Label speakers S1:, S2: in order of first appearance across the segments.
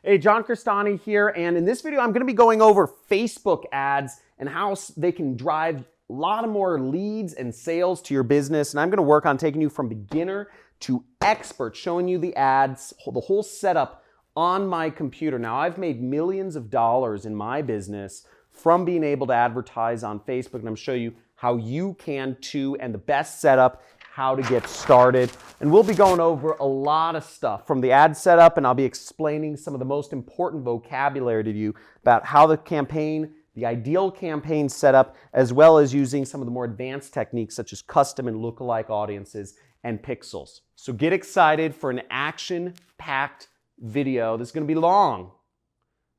S1: Hey, John Crestani here, and in this video I'm going to be going over Facebook ads and how they can drive a lot of more leads and sales to your business. And I'm going to work on taking you from beginner to expert, showing you the ads, the whole setup on my computer. Now, I've made millions of dollars in my business from being able to advertise on Facebook, and I'm going to show you how you can too, and the best setup, how to get started. And we'll be going over a lot of stuff from the ad setup, and I'll be explaining some of the most important vocabulary to you about how the campaign, the ideal campaign setup, as well as using some of the more advanced techniques such as custom and lookalike audiences and pixels. So get excited for an action-packed video. This is going to be long,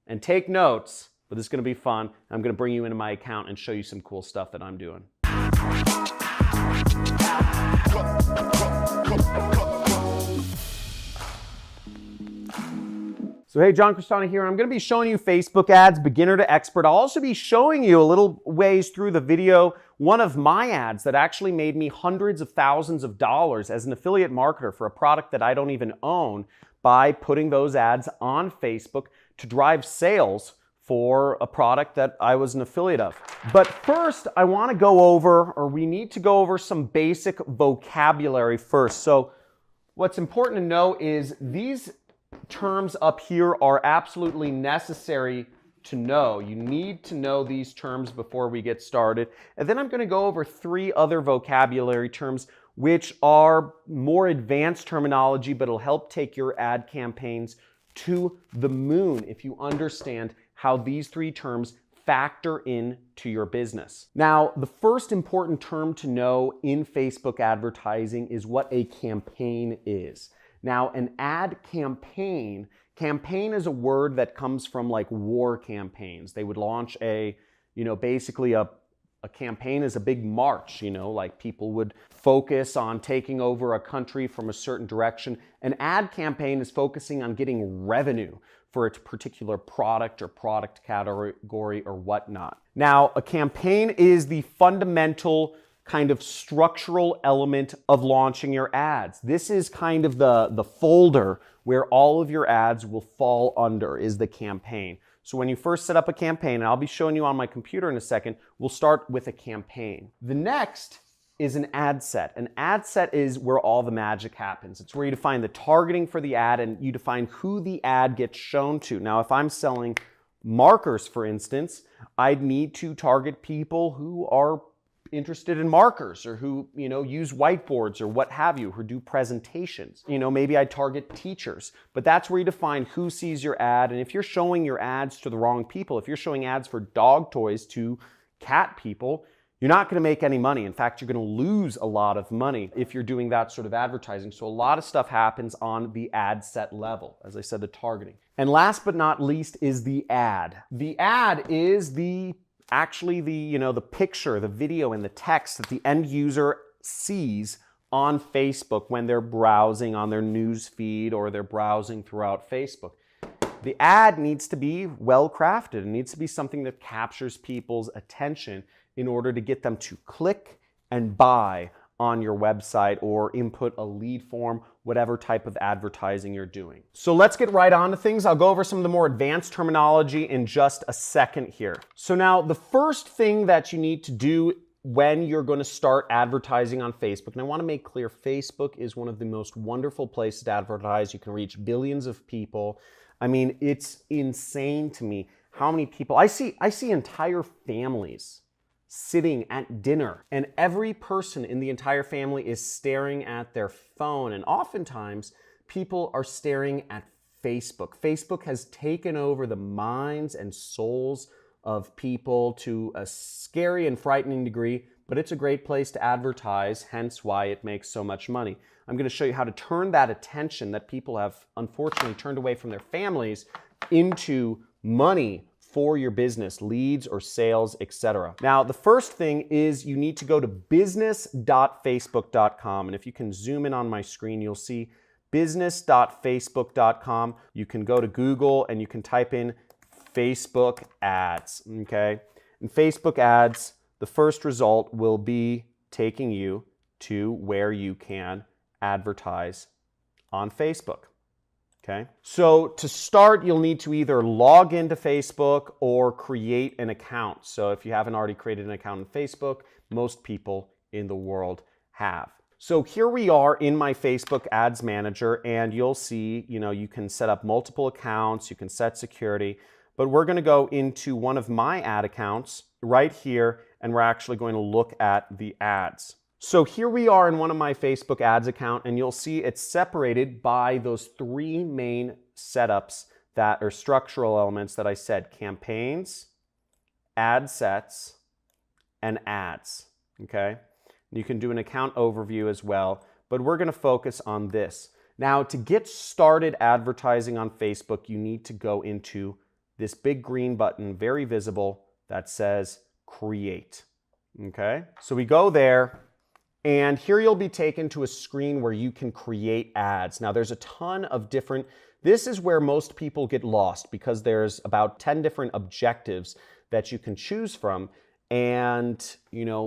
S1: and take notes, but this is going to be fun. I'm going to bring you into my account and show you some cool stuff that I'm doing. So hey, John Crestani here. I'm going to be showing you Facebook ads, beginner to expert. I'll also be showing you a little ways through the video one of my ads that actually made me hundreds of thousands of dollars as an affiliate marketer for a product that I don't even own by putting those ads on Facebook to drive sales for a product that I was an affiliate of. But first, I want to go over, or we need to go over some basic vocabulary first. So what's important to know is these terms up here are absolutely necessary to know. You need to know these terms before we get started. And then I'm going to go over 3 other vocabulary terms which are more advanced terminology, but it'll help take your ad campaigns to the moon if you understand how these 3 terms factor into your business. Now, the first important term to know in Facebook advertising is what a campaign is. Now, an ad campaign is a word that comes from like war campaigns. They would launch basically a campaign is a big march, like people would focus on taking over a country from a certain direction. An ad campaign is focusing on getting revenue for a particular product or product category or whatnot. Now, a campaign is the fundamental kind of structural element of launching your ads. This is kind of the folder where all of your ads will fall under, is the campaign. So when you first set up a campaign, and I'll be showing you on my computer in a second, we'll start with a campaign. The next is an ad set. An ad set is where all the magic happens. It's where you define the targeting for the ad and you define who the ad gets shown to. Now, if I'm selling markers, for instance, I'd need to target people who are interested in markers or who, use whiteboards or what have you, who do presentations. Maybe I target teachers, but that's where you define who sees your ad. And if you're showing your ads to the wrong people, if you're showing ads for dog toys to cat people, you're not going to make any money. In fact, you're going to lose a lot of money if you're doing that sort of advertising. So a lot of stuff happens on the ad set level. As I said, the targeting. And last but not least is the ad. The ad is the picture, the video, and the text that the end user sees on Facebook when they're browsing on their news feed or they're browsing throughout Facebook. The ad needs to be well crafted. It needs to be something that captures people's attention in order to get them to click and buy on your website or input a lead form, whatever type of advertising you're doing. So let's get right on to things. I'll go over some of the more advanced terminology in just a second here. So now the first thing that you need to do when you're going to start advertising on Facebook, and I want to make clear, Facebook is one of the most wonderful places to advertise. You can reach billions of people. I mean, it's insane to me how many people, I see entire families sitting at dinner, and every person in the entire family is staring at their phone, and oftentimes people are staring at Facebook. Facebook has taken over the minds and souls of people to a scary and frightening degree, but it's a great place to advertise, hence why it makes so much money. I'm going to show you how to turn that attention that people have unfortunately turned away from their families into money for your business, leads or sales, etc. Now, the first thing is you need to go to business.facebook.com. And if you can zoom in on my screen, you'll see business.facebook.com. You can go to Google and you can type in Facebook ads, okay? In Facebook ads, the first result will be taking you to where you can advertise on Facebook. Okay, so to start, you'll need to either log into Facebook or create an account. So if you haven't already created an account on Facebook, most people in the world have. So here we are in my Facebook Ads Manager, and you'll see, you can set up multiple accounts, you can set security, but we're going to go into one of my ad accounts right here, and we're actually going to look at the ads. So here we are in one of my Facebook ads account, and you'll see it's separated by those three main setups that are structural elements that I said: campaigns, ad sets, and ads. Okay, you can do an account overview as well, but we're going to focus on this. Now, to get started advertising on Facebook, you need to go into this big green button, very visible, that says create. Okay, so we go there. And here you'll be taken to a screen where you can create ads. Now there's a ton of different, this is where most people get lost because there's about 10 different objectives that you can choose from. And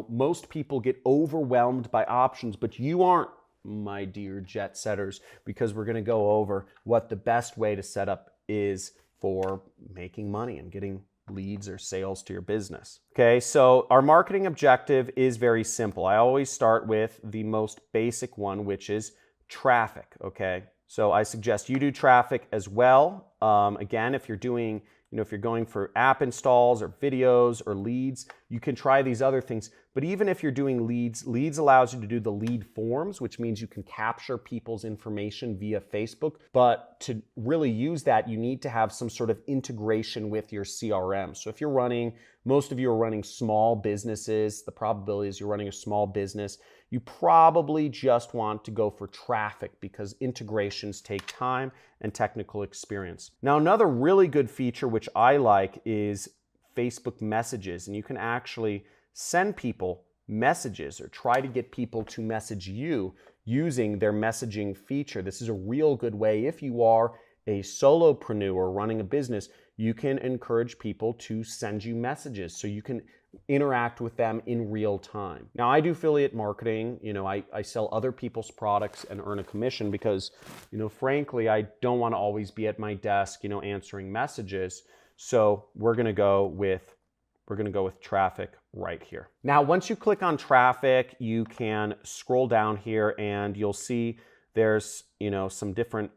S1: most people get overwhelmed by options, but you aren't, my dear jet setters, because we're gonna go over what the best way to set up is for making money and getting leads or sales to your business. Okay, so our marketing objective is very simple. I always start with the most basic one, which is traffic. Okay, so I suggest you do traffic as well. Again, if you're doing, if you're going for app installs or videos or leads, you can try these other things. But even if you're doing leads allows you to do the lead forms, which means you can capture people's information via Facebook. But to really use that, you need to have some sort of integration with your CRM. So if you're running, most of you are running small businesses, the probability is you're running a small business, you probably just want to go for traffic because integrations take time and technical experience. Now, another really good feature which I like is Facebook messages, and you can actually send people messages or try to get people to message you using their messaging feature. This is a real good way. If you are a solopreneur running a business, you can encourage people to send you messages so you can interact with them in real time. Now, I do affiliate marketing. I sell other people's products and earn a commission because, frankly, I don't want to always be at my desk, answering messages. So we're going to go with traffic right here. Now, once you click on traffic, you can scroll down here and you'll see there's, some different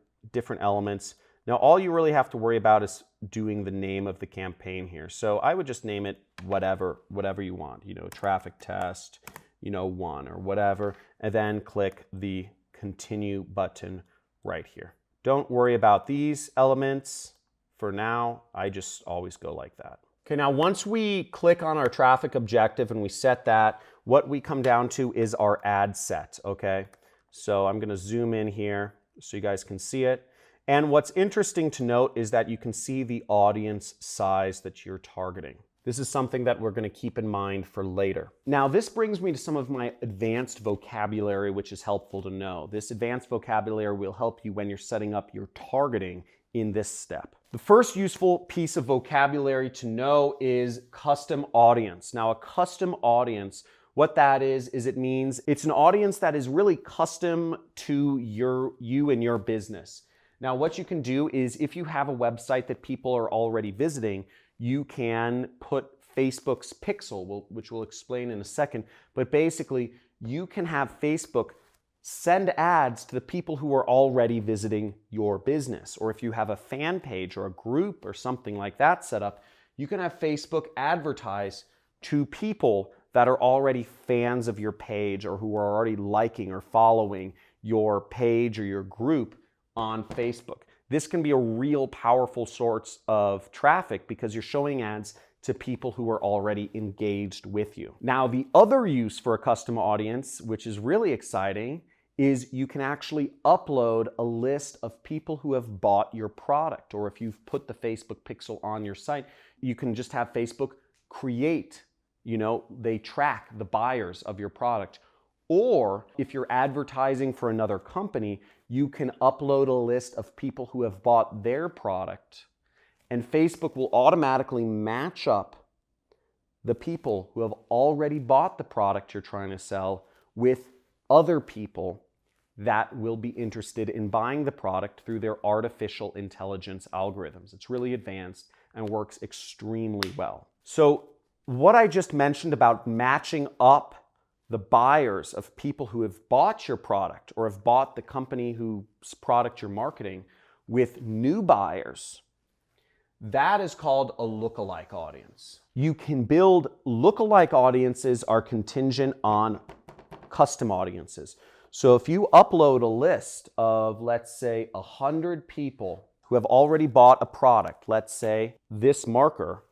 S1: elements. Now, all you really have to worry about is doing the name of the campaign here. So I would just name it whatever you want, traffic test, 1 or whatever, and then click the continue button right here. Don't worry about these elements. For now, I just always go like that. Okay, now once we click on our traffic objective and we set that, what we come down to is our ad set, okay? So I'm gonna zoom in here so you guys can see it. And what's interesting to note is that you can see the audience size that you're targeting. This is something that we're going to keep in mind for later. Now, this brings me to some of my advanced vocabulary, which is helpful to know. This advanced vocabulary will help you when you're setting up your targeting in this step. The first useful piece of vocabulary to know is custom audience. Now, a custom audience, what that is it means it's an audience that is really custom to you and your business. Now, what you can do is if you have a website that people are already visiting, you can put Facebook's pixel, which we'll explain in a second, but basically you can have Facebook send ads to the people who are already visiting your business. Or if you have a fan page or a group or something like that set up, you can have Facebook advertise to people that are already fans of your page or who are already liking or following your page or your group on Facebook. This can be a real powerful source of traffic because you're showing ads to people who are already engaged with you. Now, the other use for a custom audience, which is really exciting, is you can actually upload a list of people who have bought your product. Or if you've put the Facebook pixel on your site, you can just have Facebook create, they track the buyers of your product. Or if you're advertising for another company, you can upload a list of people who have bought their product, and Facebook will automatically match up the people who have already bought the product you're trying to sell with other people that will be interested in buying the product through their artificial intelligence algorithms. It's really advanced and works extremely well. So what I just mentioned about matching up the buyers of people who have bought your product or have bought the company whose product you're marketing with new buyers, that is called a lookalike audience. You can build lookalike audiences are contingent on custom audiences. So if you upload a list of, let's say, 100 people who have already bought a product, let's say this marker,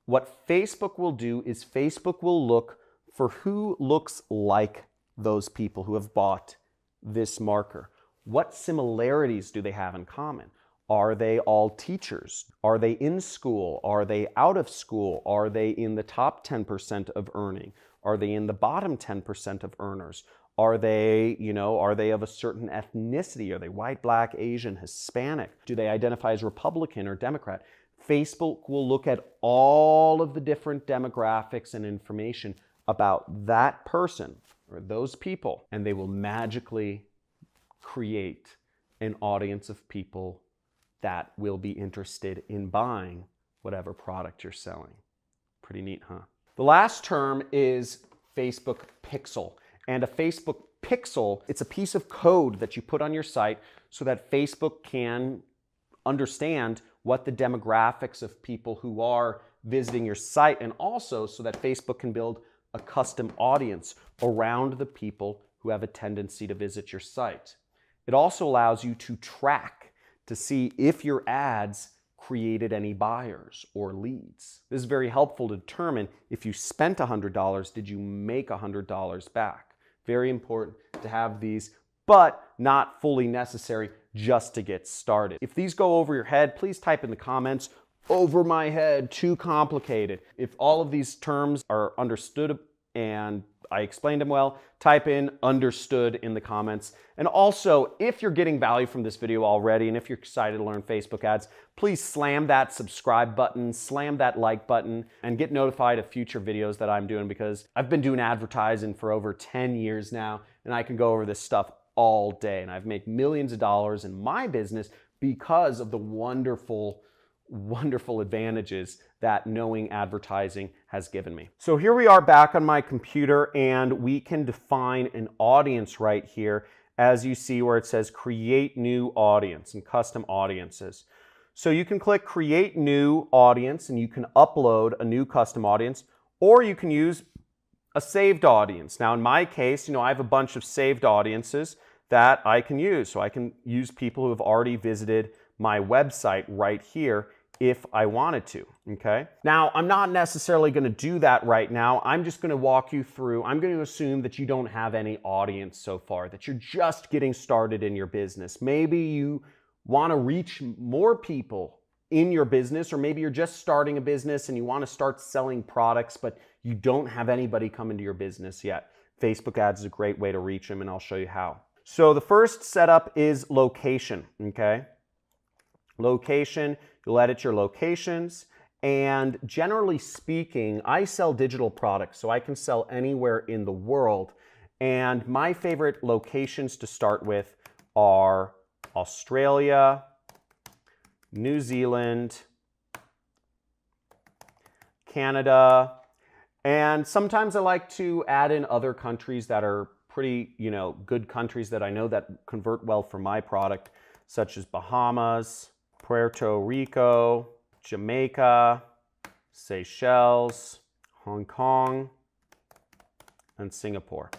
S1: what Facebook will do is Facebook will look for who looks like those people who have bought this marker. What similarities do they have in common? Are they all teachers? Are they in school? Are they out of school? Are they in the top 10% of earning? Are they in the bottom 10% of earners? Are they, are they of a certain ethnicity? Are they white, black, Asian, Hispanic? Do they identify as Republican or Democrat? Facebook will look at all of the different demographics and information about that person or those people, and they will magically create an audience of people that will be interested in buying whatever product you're selling. Pretty neat, huh? The last term is Facebook Pixel. And a Facebook Pixel, it's a piece of code that you put on your site so that Facebook can understand what the demographics of people who are visiting your site, and also so that Facebook can build a custom audience around the people who have a tendency to visit your site. It also allows you to track to see if your ads created any buyers or leads. This is very helpful to determine if you spent $100, did you make $100 back? Very important to have these, but not fully necessary just to get started. If these go over your head, please type in the comments, over my head, too complicated. If all of these terms are understood and I explained them well, type in understood in the comments. And also, if you're getting value from this video already, and if you're excited to learn Facebook ads, please slam that subscribe button, slam that like button, and get notified of future videos that I'm doing, because I've been doing advertising for over 10 years now, and I can go over this stuff all day. And I've made millions of dollars in my business because of the wonderful advantages that knowing advertising has given me. So here we are back on my computer, and we can define an audience right here, as you see where it says create new audience and custom audiences. So you can click create new audience and you can upload a new custom audience, or you can use a saved audience. Now in my case, I have a bunch of saved audiences that I can use. So I can use people who have already visited my website right here if I wanted to, okay? Now, I'm not necessarily gonna do that right now. I'm just gonna walk you through. I'm gonna assume that you don't have any audience so far, that you're just getting started in your business. Maybe you wanna reach more people in your business, or maybe you're just starting a business and you wanna start selling products, but you don't have anybody come into your business yet. Facebook ads is a great way to reach them, and I'll show you how. So the first setup is location, okay? Location, you'll edit your locations, and generally speaking, I sell digital products, so I can sell anywhere in the world, and my favorite locations to start with are Australia, New Zealand, Canada, and sometimes I like to add in other countries that are pretty, good countries that I know that convert well for my product, such as Bahamas, Puerto Rico, Jamaica, Seychelles, Hong Kong, and Singapore.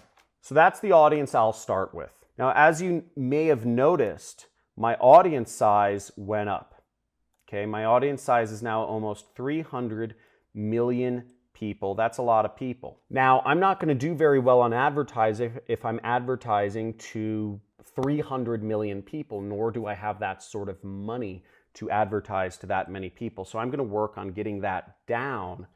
S1: So that's the audience I'll start with. Now, as you may have noticed, my audience size went up. Okay, my audience size is now almost 300 million people. That's a lot of people. Now, I'm not going to do very well on advertising if I'm advertising to 300 million people, nor do I have that sort of money to advertise to that many people. So I'm going to work on getting that down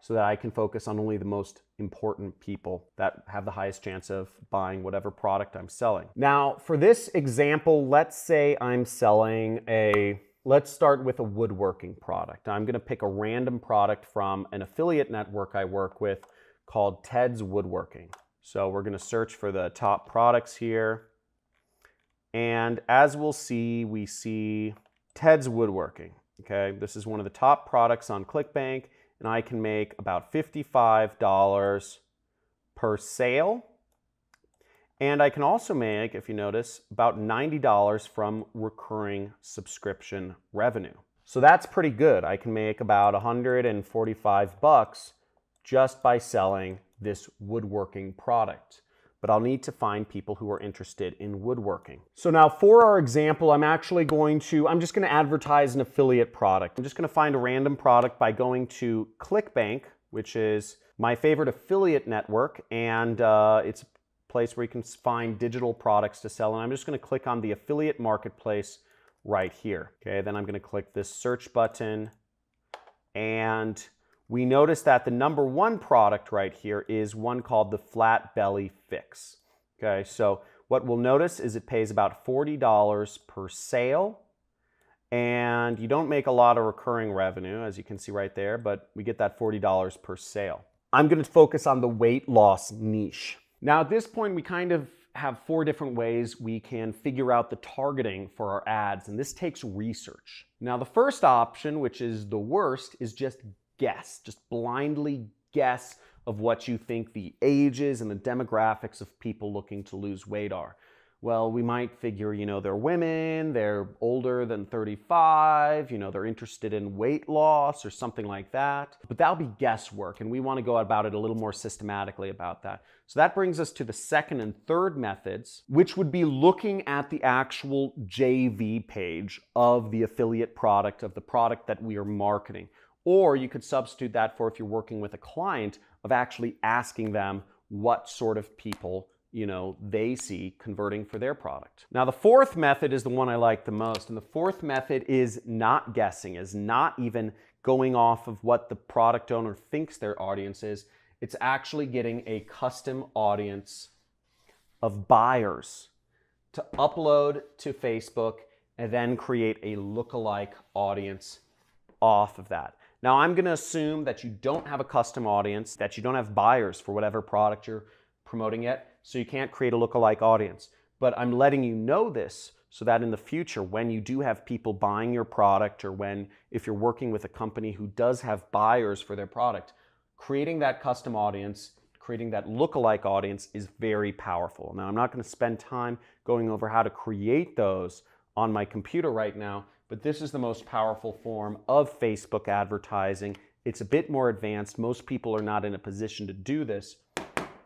S1: so that I can focus on only the most important people that have the highest chance of buying whatever product I'm selling. Now, for this example, let's say I'm selling let's start with a woodworking product. I'm going to pick a random product from an affiliate network I work with called Ted's Woodworking. So we're going to search for the top products here. And as we'll see, we see Ted's Woodworking. Okay, this is one of the top products on ClickBank, and I can make about $55 per sale. And I can also make, if you notice, about $90 from recurring subscription revenue. So that's pretty good. I can make about 145 bucks just by selling this woodworking product. But I'll need to find people who are interested in woodworking. So now for our example, I'm just going to advertise an affiliate product. I'm just going to find a random product by going to ClickBank, which is my favorite affiliate network, and it's a place where you can find digital products to sell. And I'm just going to click on the affiliate marketplace right here. Okay, then I'm going to click this search button, and we notice that the number one product right here is one called the Flat Belly Fix. Okay, so what we'll notice is it pays about $40 per sale, and you don't make a lot of recurring revenue, as you can see right there, but we get that $40 per sale. I'm going to focus on the weight loss niche. Now at this point, we kind of have 4 different ways we can figure out the targeting for our ads, and this takes research. Now the first option, which is the worst, is just blindly guess of what you think the ages and the demographics of people looking to lose weight are. Well, we might figure, they're women, they're older than 35, they're interested in weight loss or something like that. But that'll be guesswork, and we want to go about it a little more systematically about that. So that brings us to the second and third methods, which would be looking at the actual JV page of the affiliate product, of the product that we are marketing. Or you could substitute that for, if you're working with a client, of actually asking them what sort of people they see converting for their product. Now the fourth method is the one I like the most, and the fourth method is not guessing, is not even going off of what the product owner thinks their audience is. It's actually getting a custom audience of buyers to upload to Facebook and then create a lookalike audience off of that. Now I'm going to assume that you don't have a custom audience, that you don't have buyers for whatever product you're promoting yet, so you can't create a lookalike audience. But I'm letting you know this so that in the future, when you do have people buying your product, or if you're working with a company who does have buyers for their product, creating that custom audience, creating that lookalike audience is very powerful. Now I'm not going to spend time going over how to create those on my computer right now, but this is the most powerful form of Facebook advertising. It's a bit more advanced. Most people are not in a position to do this,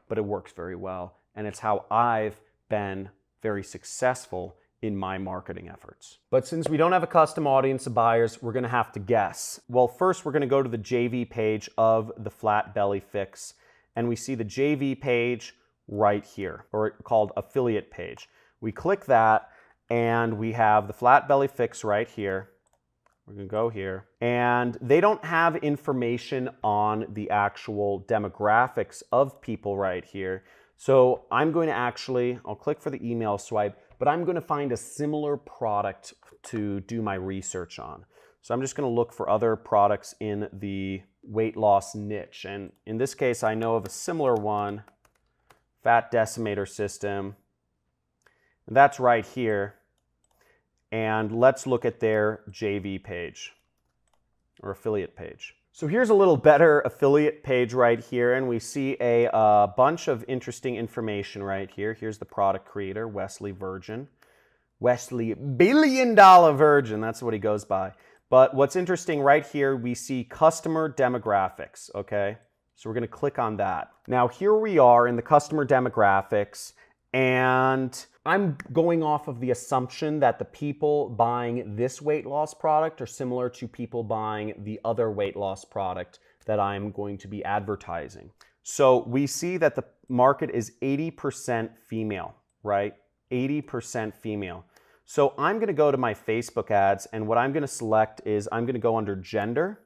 S1: but it works very well. And it's how I've been very successful in my marketing efforts. But since we don't have a custom audience of buyers, we're going to have to guess. Well, first we're going to go to the JV page of the Flat Belly Fix, and we see the JV page right here, or called affiliate page. We click that, and we have the Flat Belly Fix right here. We're going to go here, and they don't have information on the actual demographics of people right here. So I'm going to I'll click for the email swipe, but I'm going to find a similar product to do my research on. So I'm just going to look for other products in the weight loss niche. And in this case, I know of a similar one, Fat Decimator System. And that's right here. And let's look at their JV page or affiliate page. So here's a little better affiliate page right here, and we see a bunch of interesting information right here. Here's the product creator, Wesley Virgin. Wesley Billion Dollar Virgin, that's what he goes by. But what's interesting right here, we see customer demographics, okay? So we're gonna click on that. Now here we are in the customer demographics, and I'm going off of the assumption that the people buying this weight loss product are similar to people buying the other weight loss product that I'm going to be advertising. So we see that the market is 80% female, right? 80% female. So I'm going to go to my Facebook ads, and what I'm going to select is I'm going to go under gender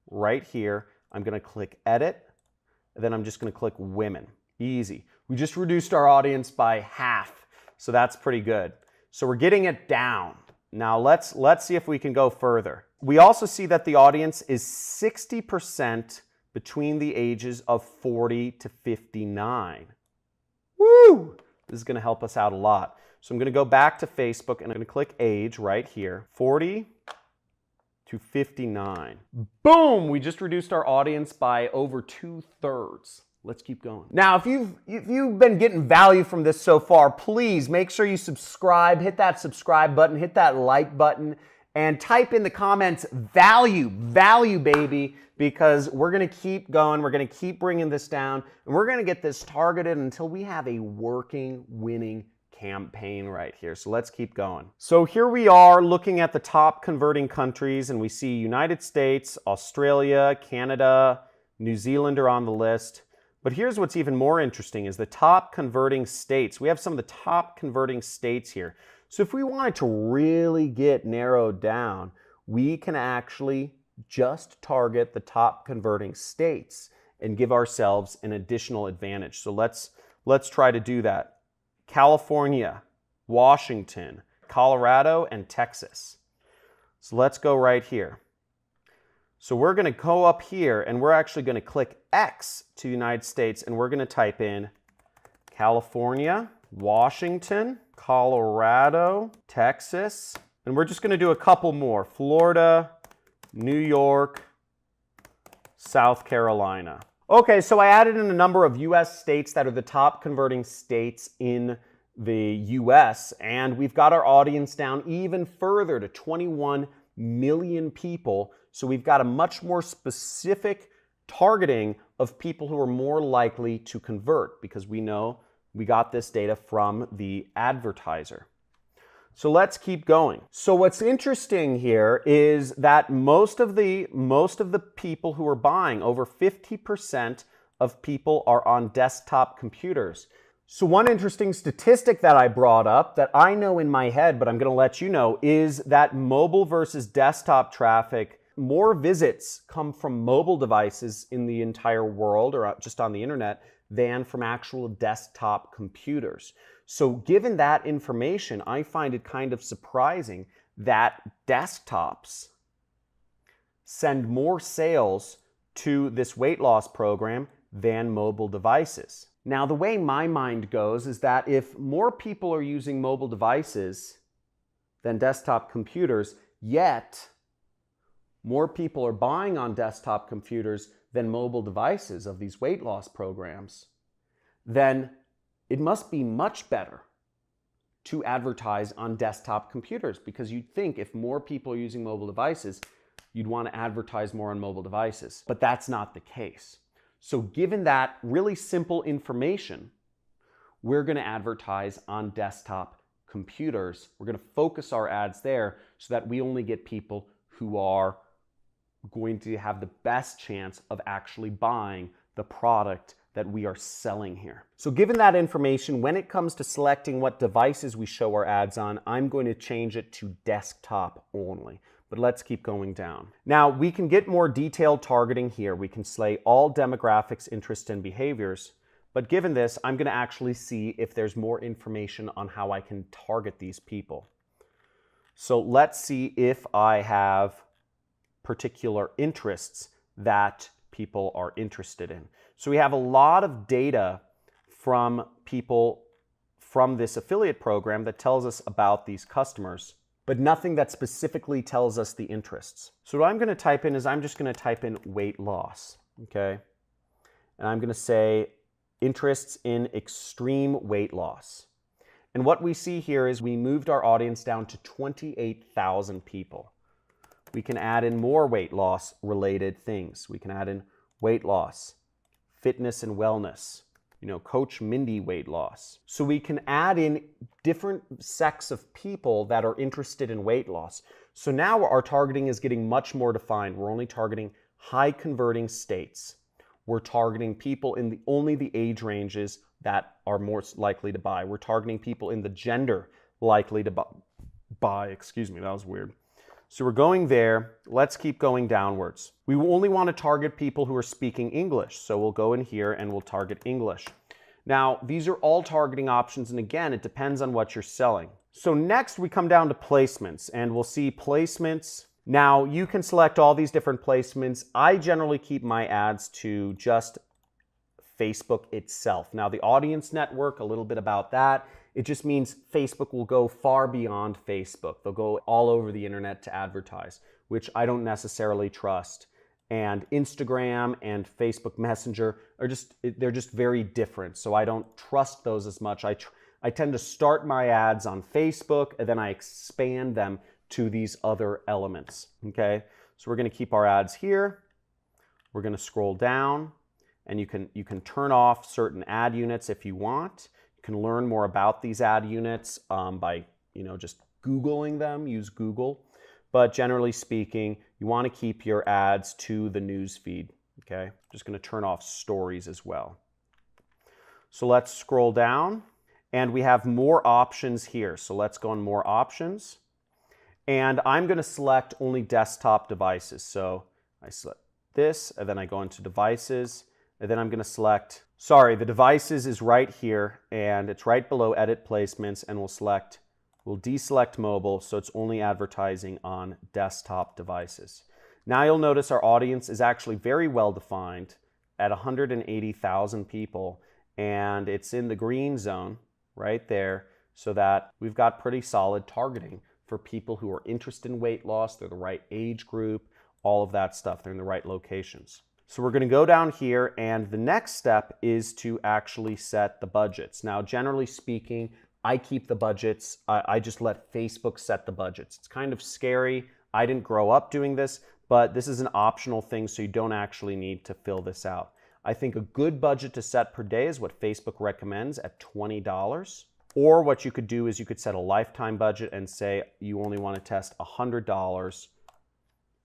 S1: right here. I'm going to click edit, and then I'm just going to click women. Easy. We just reduced our audience by half. So that's pretty good. So we're getting it down. Now let's see if we can go further. We also see that the audience is 60% between the ages of 40 to 59. Woo! This is gonna help us out a lot. So I'm gonna go back to Facebook and I'm gonna click age right here, 40 to 59. Boom! We just reduced our audience by over 2/3. Let's keep going. Now, if you've been getting value from this so far, please make sure you subscribe, hit that subscribe button, hit that like button, and type in the comments value, baby, because we're gonna keep going, we're gonna keep bringing this down, and we're gonna get this targeted until we have a working, winning campaign right here. So let's keep going. So here we are looking at the top converting countries, and we see United States, Australia, Canada, New Zealand are on the list. But here's what's even more interesting is the top converting states. We have some of the top converting states here. So if we wanted to really get narrowed down, we can actually just target the top converting states and give ourselves an additional advantage. So let's try to do that. California, Washington, Colorado, and Texas. So let's go right here. So we're going to go up here and we're actually going to click X to United States and we're going to type in California, Washington, Colorado, Texas, and we're just going to do a couple more. Florida, New York, South Carolina. Okay, so I added in a number of US states that are the top converting states in the US, and we've got our audience down even further to 21 million people. So we've got a much more specific targeting of people who are more likely to convert because we know we got this data from the advertiser. So let's keep going. So what's interesting here is that most of the people who are buying, over 50% of people are on desktop computers. So one interesting statistic that I brought up that I know in my head, but I'm going to let you know, is that mobile versus desktop traffic, more visits come from mobile devices in the entire world or just on the internet than from actual desktop computers. So given that information, I find it kind of surprising that desktops send more sales to this weight loss program than mobile devices. Now, the way my mind goes is that if more people are using mobile devices than desktop computers, yet more people are buying on desktop computers than mobile devices of these weight loss programs, then it must be much better to advertise on desktop computers, because you'd think if more people are using mobile devices, you'd want to advertise more on mobile devices. But that's not the case. So given that really simple information, we're going to advertise on desktop computers. We're going to focus our ads there so that we only get people who are going to have the best chance of actually buying the product that we are selling here. So given that information, when it comes to selecting what devices we show our ads on, I'm going to change it to desktop only. But let's keep going down. Now, we can get more detailed targeting here. We can select all demographics, interests, and behaviors. But given this, I'm going to actually see if there's more information on how I can target these people. So let's see if I have particular interests that people are interested in. So we have a lot of data from people from this affiliate program that tells us about these customers, but nothing that specifically tells us the interests. So what I'm going to type in is I'm just going to type in weight loss, okay? And I'm going to say interests in extreme weight loss. And what we see here is we moved our audience down to 28,000 people. We can add in more weight loss related things. We can add in weight loss, fitness and wellness, Coach Mindy weight loss. So we can add in different sects of people that are interested in weight loss. So now our targeting is getting much more defined. We're only targeting high converting states. We're targeting people in only the age ranges that are more likely to buy. We're targeting people in the gender likely to buy. Excuse me, that was weird. So we're going there. Let's keep going downwards. We only want to target people who are speaking English. So we'll go in here and we'll target English. Now, these are all targeting options. And again, it depends on what you're selling. So next we come down to placements and we'll see placements. Now you can select all these different placements. I generally keep my ads to just Facebook itself. Now, the audience network, a little bit about that. It just means Facebook will go far beyond Facebook. They'll go all over the internet to advertise, which I don't necessarily trust. And Instagram and Facebook Messenger are they're just very different. So I don't trust those as much. I tend to start my ads on Facebook and then I expand them to these other elements, okay? So we're gonna keep our ads here. We're gonna scroll down and you can turn off certain ad units if you want. You can learn more about these ad units by just Googling them, use Google. But generally speaking, you want to keep your ads to the news feed, okay? I'm just going to turn off stories as well. So let's scroll down and we have more options here. So let's go on more options. And I'm going to select only desktop devices. So I select this and then I go into devices and then I'm going to select, sorry, the devices is right here and it's right below edit placements and we'll deselect mobile, so it's only advertising on desktop devices. Now you'll notice our audience is actually very well defined at 180,000 people, and it's in the green zone right there, so that we've got pretty solid targeting for people who are interested in weight loss. They're the right age group, all of that stuff. They're in the right locations. So we're going to go down here, and the next step is to actually set the budgets. Now, generally speaking, I keep the budgets. I just let Facebook set the budgets. It's kind of scary. I didn't grow up doing this, but this is an optional thing, so you don't actually need to fill this out. I think a good budget to set per day is what Facebook recommends at $20. Or what you could do is you could set a lifetime budget and say you only want to test $100.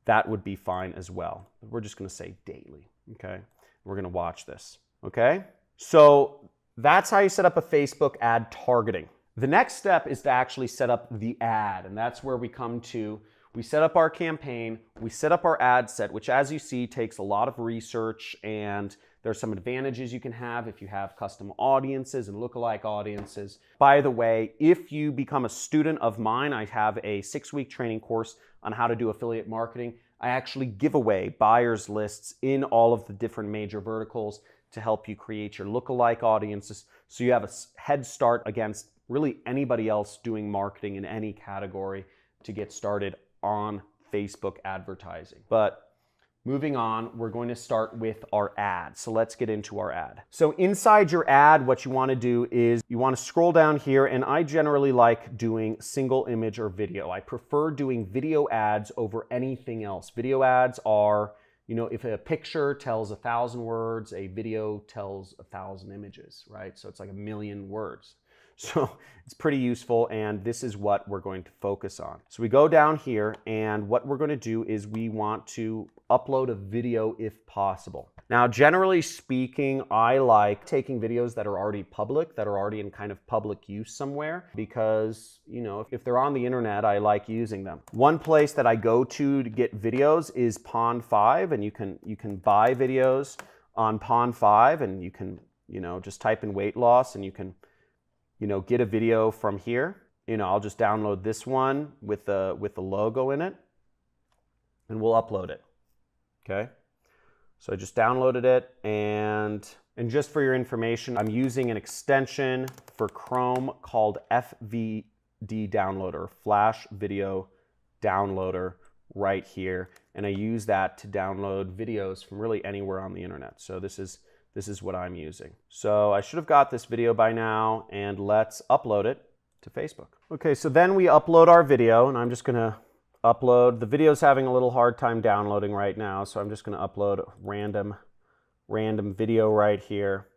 S1: That would be fine as well. We're just going to say daily, okay? We're going to watch this, okay? So that's how you set up a Facebook ad targeting. The next step is to actually set up the ad, and that's where we come to, we set up our campaign, we set up our ad set, which as you see takes a lot of research, and there's some advantages you can have if you have custom audiences and lookalike audiences. By the way, if you become a student of mine, I have a 6-week training course on how to do affiliate marketing. I actually give away buyers lists in all of the different major verticals to help you create your lookalike audiences, so you have a head start against really anybody else doing marketing in any category to get started on Facebook advertising. But moving on, we're going to start with our ad. So let's get into our ad. So inside your ad, what you want to do is you want to scroll down here, and I generally like doing single image or video. I prefer doing video ads over anything else. Video ads are, if a picture tells 1,000 words, a video tells 1,000 images, right? So it's like 1,000,000 words. So it's pretty useful, and this is what we're going to focus on. So we go down here, and what we're going to do is we want to upload a video if possible. Now, generally speaking, I like taking videos that are already public, that are already in kind of public use somewhere, because, if they're on the internet, I like using them. One place that I go to get videos is Pond5, and you can buy videos on Pond5, and you can, just type in weight loss, and you can get a video from here. I'll just download this one with the logo in it, and we'll upload it, okay? So I just downloaded it, and just for your information, I'm using an extension for Chrome called FVD Downloader, Flash Video Downloader, right here, and I use that to download videos from really anywhere on the internet. So this is what I'm using. So I should have got this video by now, and let's upload it to Facebook. Okay, so then we upload our video, and I'm just gonna upload. The video's having a little hard time downloading right now, so I'm just gonna upload a random video right here.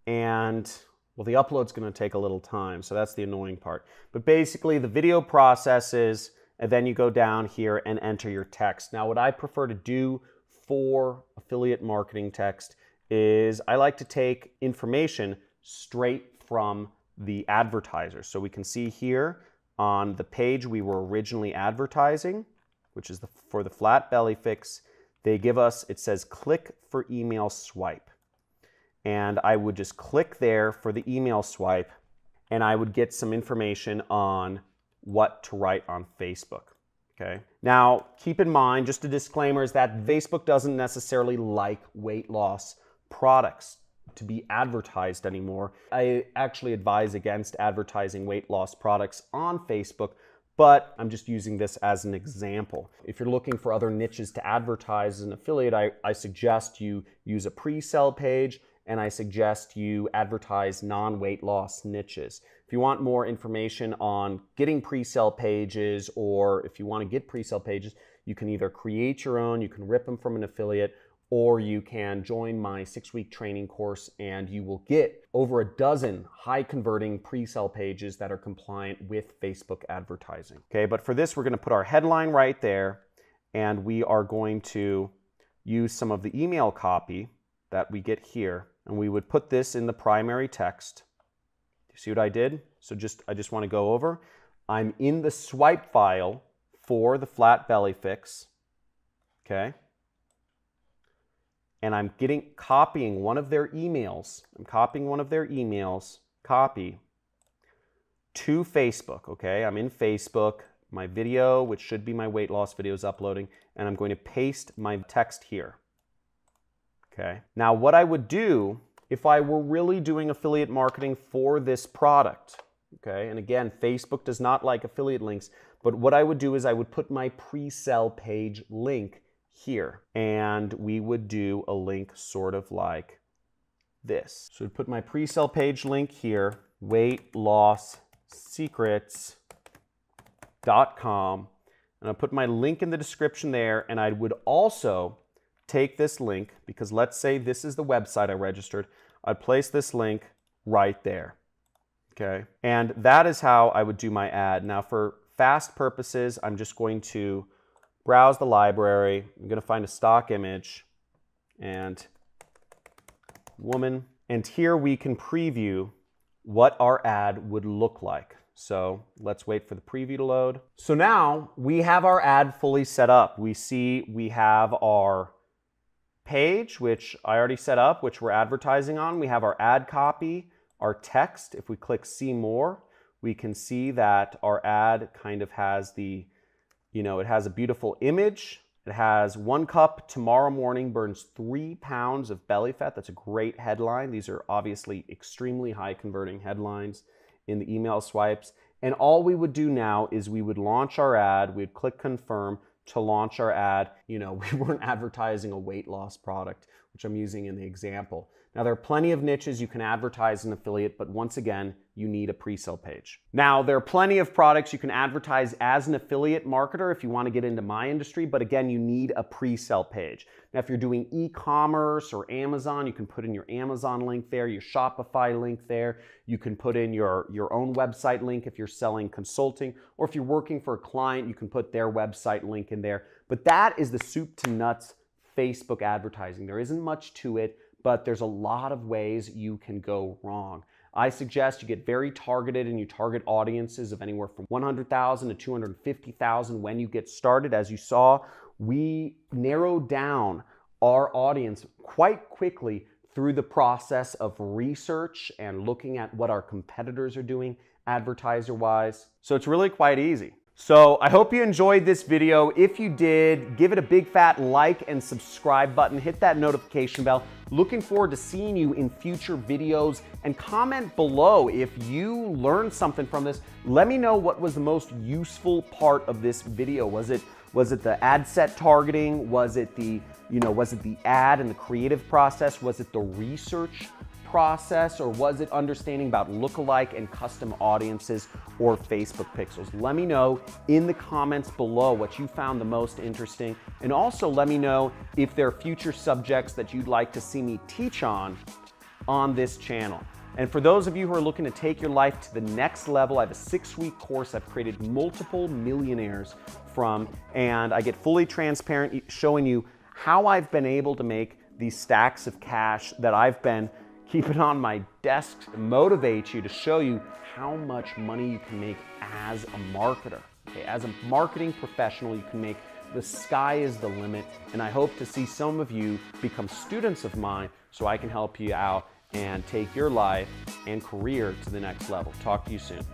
S1: And, well, the upload's gonna take a little time, so that's the annoying part. But basically, the video processes, and then you go down here and enter your text. Now, what I prefer to do for affiliate marketing text is I like to take information straight from the advertiser. So we can see here on the page we were originally advertising, which is for the flat belly fix, they give us, it says click for email swipe. And I would just click there for the email swipe, and I would get some information on what to write on Facebook. Okay. Now, keep in mind, just a disclaimer, is that Facebook doesn't necessarily like weight loss products. to be advertised anymore. I actually advise against advertising weight loss products on Facebook, but I'm just using this as an example. If you're looking for other niches to advertise as an affiliate, I suggest you use a pre-sell page, and I suggest you advertise non-weight loss niches. If you want more information on getting pre-sell pages, or if you want to get pre-sell pages, you can either create your own, you can rip them from an affiliate, or you can join my 6-week training course and you will get over a dozen high converting pre-sell pages that are compliant with Facebook advertising. Okay, but for this, we're going to put our headline right there, and we are going to use some of the email copy that we get here, and we would put this in the primary text. You see what I did? So I just want to go over. I'm in the swipe file for the flat belly fix. Okay. And I'm copying one of their emails. I'm copying one of their emails, copy, to Facebook, okay? I'm in Facebook, my video, which should be my weight loss video, is uploading, and I'm going to paste my text here, okay? Now, what I would do if I were really doing affiliate marketing for this product, okay? And again, Facebook does not like affiliate links, but what I would do is I would put my pre-sell page link here, and we would do a link sort of like this. So I'd put my pre-sell page link here, weightlossecrets.com, and I'll put my link in the description there, and I would also take this link, because let's say this is the website I registered, I'd place this link right there, okay? And that is how I would do my ad. Now for fast purposes, I'm just going to browse the library. I'm going to find a stock image and woman. And here we can preview what our ad would look like. So let's wait for the preview to load. So now we have our ad fully set up. We see we have our page, which I already set up, which we're advertising on. We have our ad copy, our text. If we click see more, we can see that our ad kind of has the it has a beautiful image. It has 1 cup tomorrow morning burns 3 pounds of belly fat. That's a great headline. These are obviously extremely high converting headlines in the email swipes. And all we would do now is we would launch our ad. We'd click confirm to launch our ad. We weren't advertising a weight loss product, which I'm using in the example. Now, there are plenty of niches you can advertise an affiliate, but once again, you need a pre-sale page. Now, there are plenty of products you can advertise as an affiliate marketer if you want to get into my industry, but again, you need a pre-sale page. Now, if you're doing e-commerce or Amazon, you can put in your Amazon link there, your Shopify link there. You can put in your own website link if you're selling consulting, or if you're working for a client, you can put their website link in there. But that is the soup to nuts Facebook advertising. There isn't much to it, but there's a lot of ways you can go wrong. I suggest you get very targeted and you target audiences of anywhere from 100,000 to 250,000 when you get started. As you saw, we narrowed down our audience quite quickly through the process of research and looking at what our competitors are doing advertiser-wise. So it's really quite easy. So I hope you enjoyed this video. If you did, give it a big fat like and subscribe button. Hit that notification bell. Looking forward to seeing you in future videos, and comment below if you learned something from this. Let me know what was the most useful part of this video. Was it the ad set targeting? Was it the ad and the creative process? Was it the research process, or was it understanding about lookalike and custom audiences or Facebook pixels? Let me know in the comments below what you found the most interesting, and also let me know if there are future subjects that you'd like to see me teach on this channel. And for those of you who are looking to take your life to the next level, I have a 6-week course I've created multiple millionaires from, and I get fully transparent showing you how I've been able to make these stacks of cash that I've been keeping on my desk to motivate you, to show you how much money you can make as a marketer. Okay, as a marketing professional, you can make, the sky is the limit, and I hope to see some of you become students of mine so I can help you out and take your life and career to the next level. Talk to you soon.